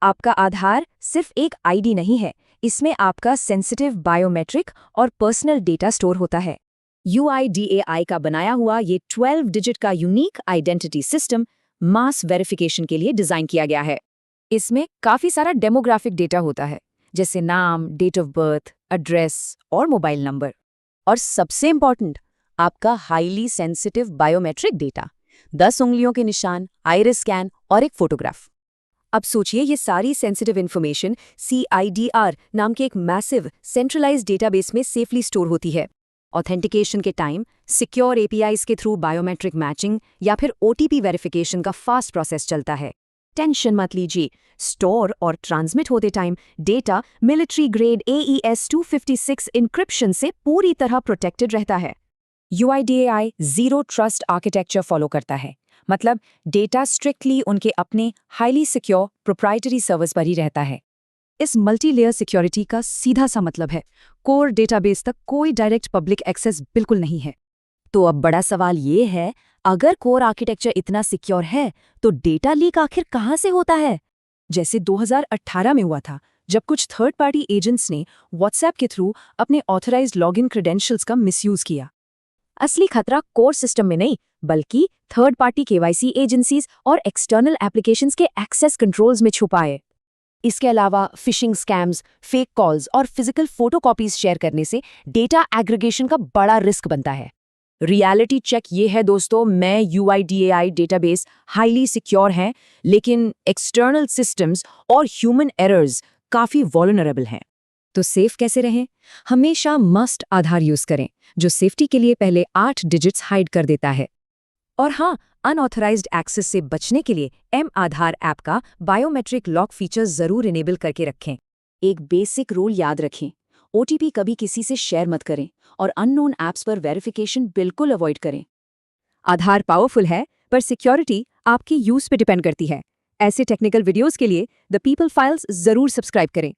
आपका आधार सिर्फ एक आईडी नहीं है, इसमें आपका सेंसिटिव बायोमेट्रिक और पर्सनल डेटा स्टोर होता है। UIDAI का बनाया हुआ ये 12 डिजिट का यूनिक आइडेंटिटी सिस्टम मास वेरिफिकेशन के लिए डिजाइन किया गया है। इसमें काफी सारा डेमोग्राफिक डेटा होता है, जैसे नाम, डेट ऑफ बर्थ, एड्रेस और मोबाइल नंबर। और सबसे इंपॉर्टेंट, आपका हाईली सेंसिटिव बायोमेट्रिक डेटा, 10 उंगलियों के निशान, आइरिस स्कैन और एक फोटोग्राफ। अब सोचिए, ये सारी सेंसिटिव इन्फॉर्मेशन CIDR नाम के एक मैसिव सेंट्रलाइज्ड डेटाबेस में सेफली स्टोर होती है। ऑथेंटिकेशन के टाइम सिक्योर APIs के थ्रू बायोमेट्रिक मैचिंग या फिर OTP वेरिफिकेशन का फास्ट प्रोसेस चलता है। टेंशन मत लीजिए, स्टोर और ट्रांसमिट होते time data military grade AES 256 encryption से पूरी तरह प्रोटेक्टेड रहता है। UIDAI zero trust architecture follow करता है, मतलब डेटा स्ट्रिक्टली उनके अपने हाईली सिक्योर प्रोप्राइटरी सर्वर्स पर ही रहता है। इस मल्टी लेयर सिक्योरिटी का सीधा सा मतलब है कोर डेटाबेस तक कोई डायरेक्ट पब्लिक एक्सेस बिल्कुल नहीं है। तो अब बड़ा सवाल ये है, अगर कोर आर्किटेक्चर इतना सिक्योर है तो डेटा लीक आखिर कहाँ से होता है? जैसे 2018 में हुआ था, जब कुछ थर्ड पार्टी एजेंट्स ने व्हाट्सएप के थ्रू अपने ऑथराइज्ड लॉगिन क्रेडेंशियल्स का मिसयूज किया। असली खतरा कोर सिस्टम में नहीं, बल्कि थर्ड पार्टी KYC एजेंसीज और एक्सटर्नल एप्लीकेशंस के एक्सेस कंट्रोल्स में छुपा है। इसके अलावा फिशिंग स्कैम्स, फेक कॉल्स और फिजिकल फोटोकॉपीज शेयर करने से डेटा एग्रीगेशन का बड़ा रिस्क बनता है। रियलिटी चेक ये है दोस्तों, मैं UIDAI डेटाबेस हाईली सिक्योर हैं, लेकिन एक्सटर्नल सिस्टम्स और ह्यूमन एरर्स काफ़ी वल्नरेबल हैं। तो सेफ कैसे रहें? हमेशा मस्ट आधार यूज करें, जो सेफ्टी के लिए पहले 8 डिजिट्स हाइड कर देता है। और हाँ, अनऑथराइज्ड एक्सेस से बचने के लिए M-आधार ऐप का बायोमेट्रिक लॉक फीचर जरूर इनेबल करके रखें। एक बेसिक रूल याद रखें, OTP कभी किसी से शेयर मत करें और अननोन ऐप्स पर वेरिफिकेशन बिल्कुल अवॉइड करें। आधार पावरफुल है, पर सिक्योरिटी आपकी यूज पे डिपेंड करती है। ऐसे टेक्निकल वीडियोस के लिए द पीपल फाइल्स जरूर सब्सक्राइब करें।